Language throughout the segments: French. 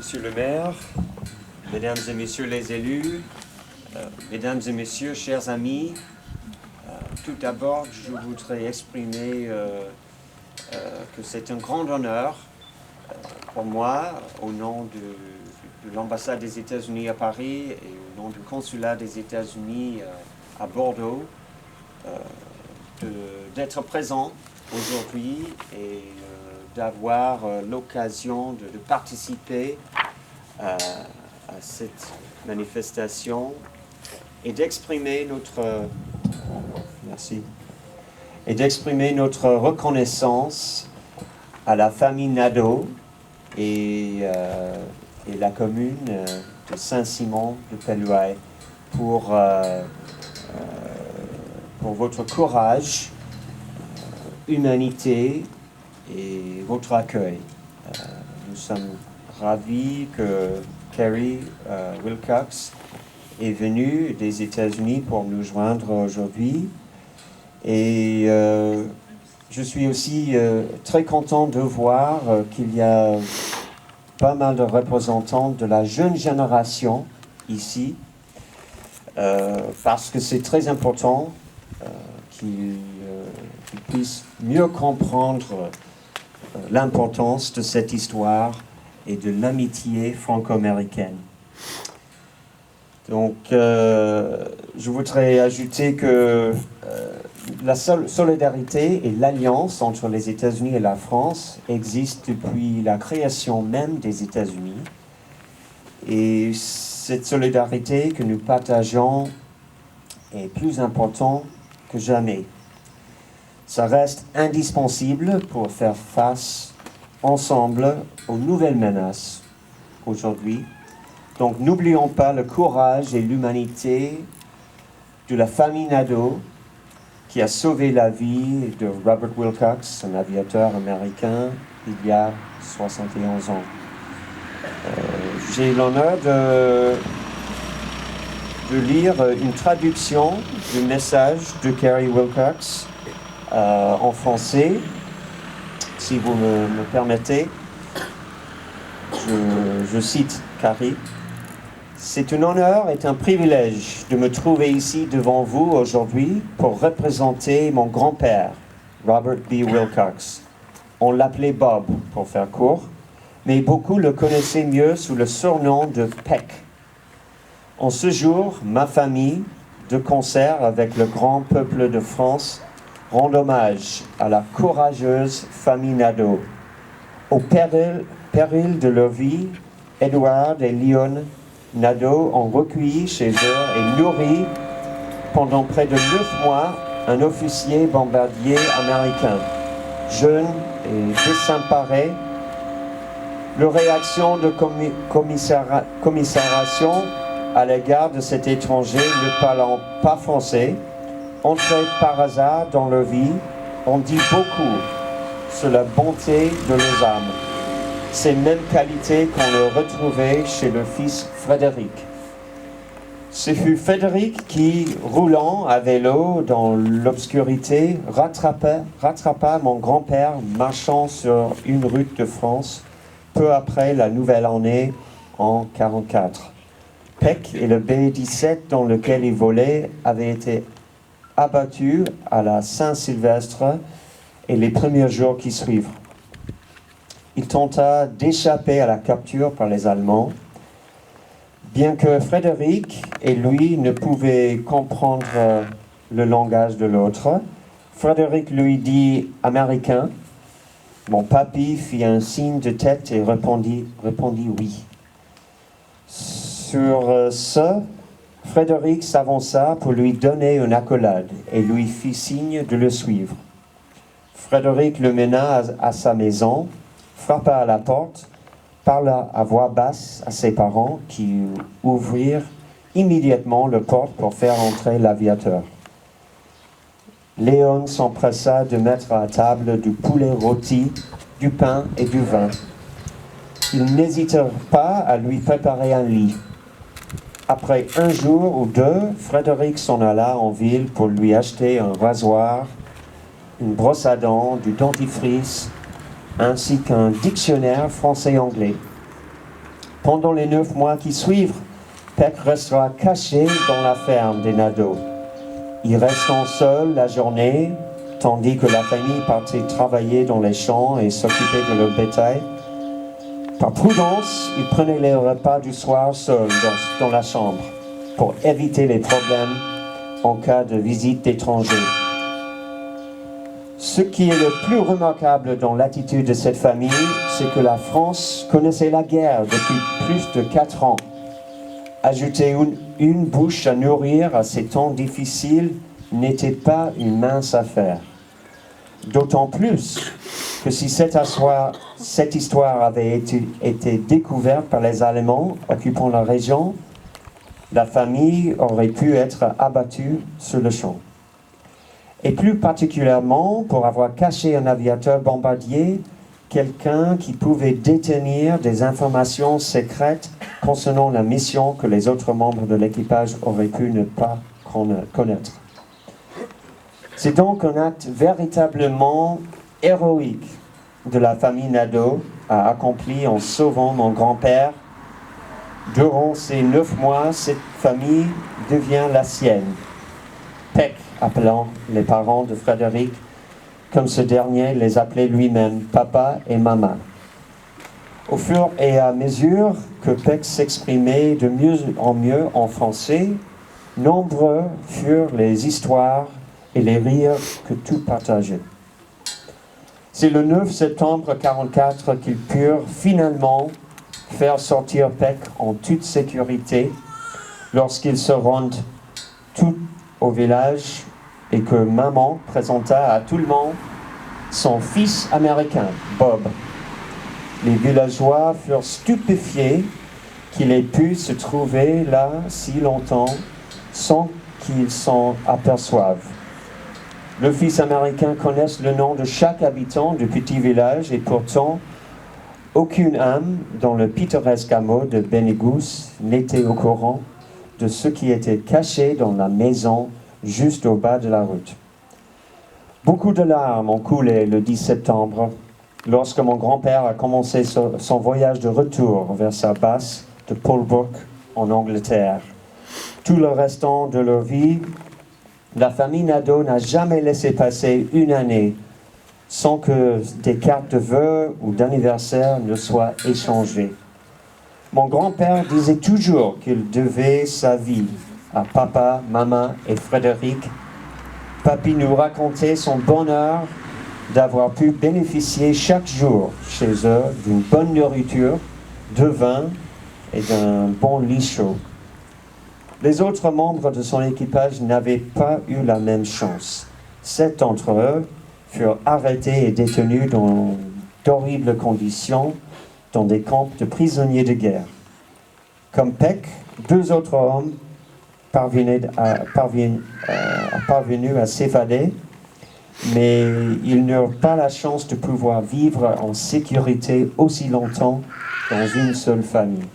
Monsieur le maire, mesdames et messieurs les élus, mesdames et messieurs, chers amis, tout d'abord, je voudrais exprimer que c'est un grand honneur pour moi, au nom de l'ambassade des États-Unis à Paris et au nom du consulat des États-Unis à Bordeaux, d'être présent aujourd'hui et d'avoir l'occasion de participer à cette manifestation et d'exprimer notre reconnaissance à la famille Nadeau et la commune de Saint-Simon de Pellouay pour votre courage, humanité et votre accueil. Nous sommes ravis que Kerry Wilcox est venue des États-Unis pour nous joindre aujourd'hui. Et je suis aussi très content de voir qu'il y a pas mal de représentants de la jeune génération ici, parce que c'est très important qu'ils puissent mieux comprendre l'importance de cette histoire et de l'amitié franco-américaine. Donc, je voudrais ajouter que la solidarité et l'alliance entre les États-Unis et la France existent depuis la création même des États-Unis. Et cette solidarité que nous partageons est plus importante que jamais. Ça reste indispensable pour faire face ensemble aux nouvelles menaces aujourd'hui. Donc n'oublions pas le courage et l'humanité de la famille Nadeau qui a sauvé la vie de Robert Wilcox, un aviateur américain, il y a 71 ans. J'ai l'honneur de lire une traduction du message de Kerry Wilcox en français, si vous me permettez. Je cite Kerry. « C'est un honneur et un privilège de me trouver ici devant vous aujourd'hui pour représenter mon grand-père, Robert B. Wilcox. On l'appelait Bob, pour faire court, mais beaucoup le connaissaient mieux sous le surnom de Peck. En ce jour, ma famille, de concert avec le grand peuple de France, rend hommage à la courageuse famille Nadeau. Au péril de leur vie, Edward et Leon Nadeau ont recueilli chez eux et nourri pendant près de 9 mois un officier bombardier américain. Jeune et désemparé, leur réaction de commisération à l'égard de cet étranger ne parlant pas français, entré par hasard dans leur vie, ont dit beaucoup sur la bonté de leurs âmes. Ces mêmes qualités qu'on le retrouvait chez le fils Frédéric. Ce fut Frédéric qui, roulant à vélo dans l'obscurité, rattrapa mon grand-père marchant sur une route de France peu après la nouvelle année en 1944. Peck et le B-17 dans lequel il volait avaient été abattus à la Saint-Sylvestre et les premiers jours qui suivent. Il tenta d'échapper à la capture par les Allemands. Bien que Frédéric et lui ne pouvaient comprendre le langage de l'autre, Frédéric lui dit « Américain ». Mon papy fit un signe de tête et répondit oui. Sur ce, Frédéric s'avança pour lui donner une accolade et lui fit signe de le suivre. Frédéric le mena à sa maison, frappa à la porte, parla à voix basse à ses parents qui ouvrirent immédiatement la porte pour faire entrer l'aviateur. Léon s'empressa de mettre à table du poulet rôti, du pain et du vin. Il n'hésita pas à lui préparer un lit. Après 1 jour ou 2, Frédéric s'en alla en ville pour lui acheter un rasoir, une brosse à dents, du dentifrice, ainsi qu'un dictionnaire français-anglais. Pendant les 9 mois qui suivent, Peck restera caché dans la ferme des Nadeau. Il restant seul la journée, tandis que la famille partait travailler dans les champs et s'occupait de leur bétail. Par prudence, il prenait les repas du soir seul dans la chambre pour éviter les problèmes en cas de visite d'étrangers. Ce qui est le plus remarquable dans l'attitude de cette famille, c'est que la France connaissait la guerre depuis plus de 4 ans. Ajouter une bouche à nourrir à ces temps difficiles n'était pas une mince affaire. D'autant plus que si cette histoire avait été découverte par les Allemands occupant la région, la famille aurait pu être abattue sur le champ. Et plus particulièrement pour avoir caché un aviateur bombardier, quelqu'un qui pouvait détenir des informations secrètes concernant la mission que les autres membres de l'équipage auraient pu ne pas connaître. C'est donc un acte véritablement héroïque de la famille Nadeau a accompli en sauvant mon grand-père. Durant ces 9 mois, cette famille devient la sienne. Peck, appelant les parents de Frédéric, comme ce dernier les appelait lui-même, papa et maman. Au fur et à mesure que Peck s'exprimait de mieux en mieux en français, nombreux furent les histoires et les rires que tous partageaient. C'est le 9 septembre 1944 qu'ils purent finalement faire sortir Peck en toute sécurité lorsqu'ils se rendent tout au village et que maman présenta à tout le monde son fils américain, Bob. Les villageois furent stupéfiés qu'il ait pu se trouver là si longtemps sans qu'ils s'en aperçoivent. Le fils américain connaît le nom de chaque habitant du petit village et pourtant, aucune âme dans le pittoresque hameau de Benigous n'était au courant de ce qui était caché dans la maison juste au bas de la route. Beaucoup de larmes ont coulé le 10 septembre lorsque mon grand-père a commencé son voyage de retour vers sa base de Polbrook en Angleterre. Tout le restant de leur vie, la famille Nadeau n'a jamais laissé passer une année sans que des cartes de vœux ou d'anniversaire ne soient échangées. Mon grand-père disait toujours qu'il devait sa vie à papa, maman et Frédéric. Papy nous racontait son bonheur d'avoir pu bénéficier chaque jour chez eux d'une bonne nourriture, de vin et d'un bon lit chaud. Les autres membres de son équipage n'avaient pas eu la même chance. 7 d'entre eux furent arrêtés et détenus dans d'horribles conditions dans des camps de prisonniers de guerre. Comme Peck, 2 autres hommes parvenus à s'évader, mais ils n'eurent pas la chance de pouvoir vivre en sécurité aussi longtemps dans une seule famille.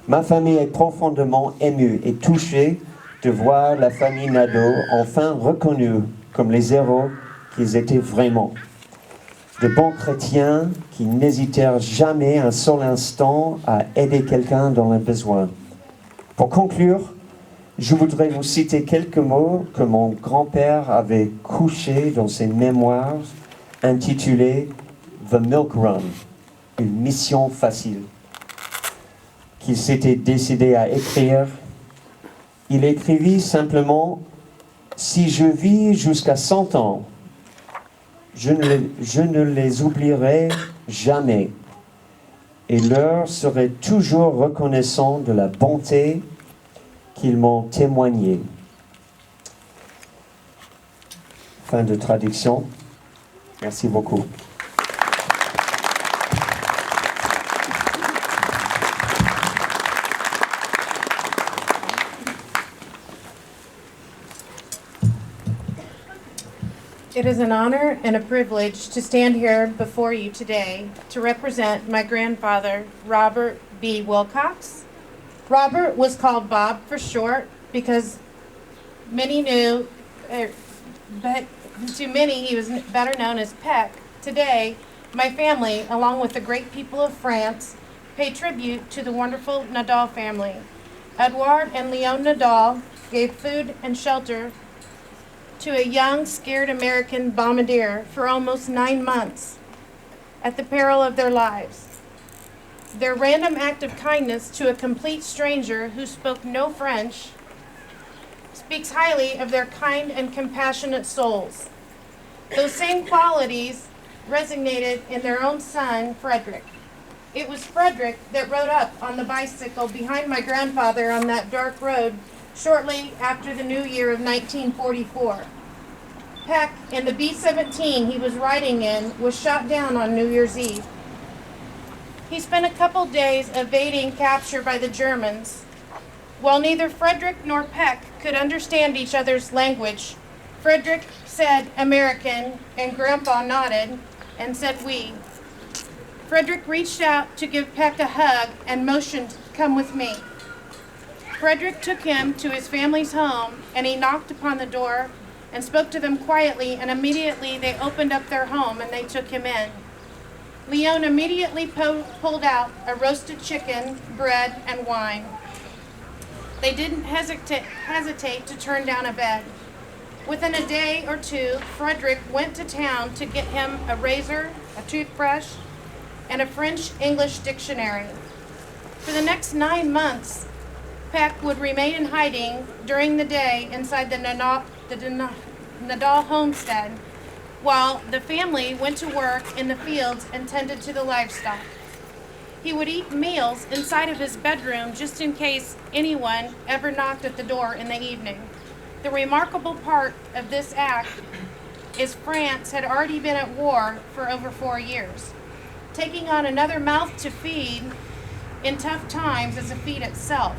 Ma famille est profondément émue et touchée de voir la famille Nadeau enfin reconnue comme les héros qu'ils étaient vraiment. De bons chrétiens qui n'hésitèrent jamais un seul instant à aider quelqu'un dans le besoin. Pour conclure, je voudrais vous citer quelques mots que mon grand-père avait couchés dans ses mémoires intitulées « The Milk Run », une mission facile, qu'il s'était décidé à écrire. Il écrivit simplement « Si je vis jusqu'à 100 ans, je ne les oublierai jamais et leur serai toujours reconnaissant de la bonté qu'ils m'ont témoigné. » Fin de traduction. Merci beaucoup. It is an honor and a privilege to stand here before you today to represent my grandfather, Robert B. Wilcox. Robert was called Bob for short because many knew, but to many he was better known as Peck. Today, my family, along with the great people of France, pay tribute to the wonderful Nadal family. Edouard and Leon Nadal gave food and shelter to a young, scared American bombardier for almost 9 months at the peril of their lives. Their random act of kindness to a complete stranger who spoke no French speaks highly of their kind and compassionate souls. Those same qualities resonated in their own son, Frederick. It was Frederick that rode up on the bicycle behind my grandfather on that dark road shortly after the new year of 1944. Peck, in the B-17 he was riding in, was shot down on New Year's Eve. He spent a couple days evading capture by the Germans. While neither Frederick nor Peck could understand each other's language, Frederick said American, and Grandpa nodded and said we. Frederick reached out to give Peck a hug and motioned, "Come with me." Frederick took him to his family's home, and he knocked upon the door and spoke to them quietly, and immediately they opened up their home and they took him in. Leon immediately pulled out a roasted chicken, bread, and wine. They didn't hesitate to turn down a bed. Within a day or two, Frederick went to town to get him a razor, a toothbrush, and a French-English dictionary. For the next 9 months, Peck would remain in hiding during the day inside the Nadal homestead, while the family went to work in the fields and tended to the livestock. He would eat meals inside of his bedroom just in case anyone ever knocked at the door in the evening. The remarkable part of this act is France had already been at war for over 4 years. Taking on another mouth to feed in tough times is a feat itself.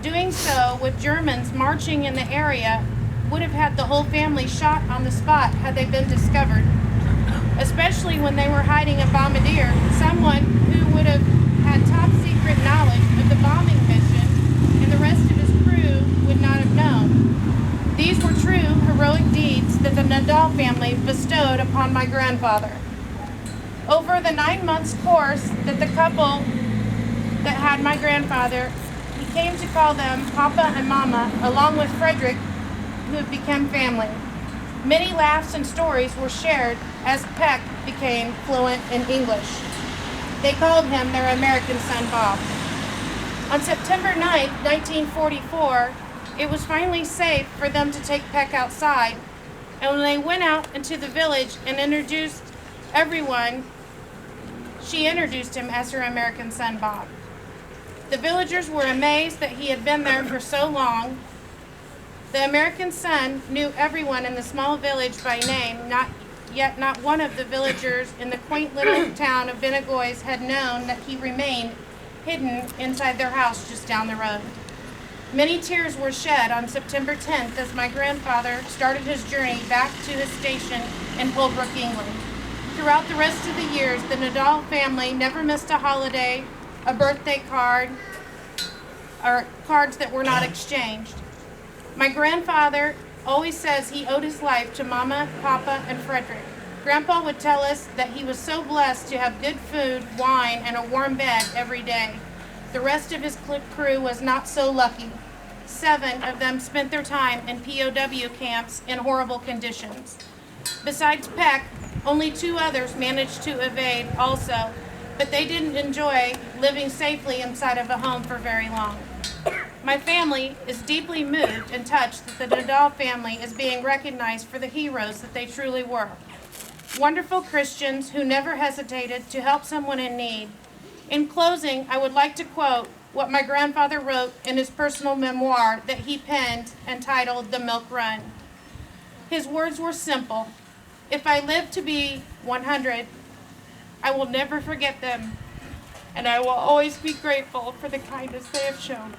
Doing so with Germans marching in the area would have had the whole family shot on the spot had they been discovered, especially when they were hiding a bombardier, someone who would have had top secret knowledge of the bombing mission, and the rest of his crew would not have known. These were true heroic deeds that the Nadal family bestowed upon my grandfather. Over the 9 months course that the couple that had my grandfather, he came to call them Papa and Mama, along with Frederick, who had become family. Many laughs and stories were shared as Peck became fluent in English. They called him their American son, Bob. On September 9, 1944, it was finally safe for them to take Peck outside, and when they went out into the village and introduced everyone, she introduced him as her American son, Bob. The villagers were amazed that he had been there for so long. The American son knew everyone in the small village by name, yet not one of the villagers in the quaint little town of Benegois had known that he remained hidden inside their house just down the road. Many tears were shed on September 10th as my grandfather started his journey back to his station in Holbrook, England. Throughout the rest of the years, the Nadal family never missed a holiday, a birthday card, or cards that were not exchanged. My grandfather always says he owed his life to Mama, Papa, and Frederick. Grandpa would tell us that he was so blessed to have good food, wine, and a warm bed every day. The rest of his crew was not so lucky. 7 of them spent their time in POW camps in horrible conditions. Besides Peck, only 2 others managed to evade also, but they didn't enjoy living safely inside of a home for very long. My family is deeply moved and touched that the Nadal family is being recognized for the heroes that they truly were. Wonderful Christians who never hesitated to help someone in need. In closing, I would like to quote what my grandfather wrote in his personal memoir that he penned entitled The Milk Run. His words were simple. If I live to be 100, I will never forget them, and I will always be grateful for the kindness they have shown.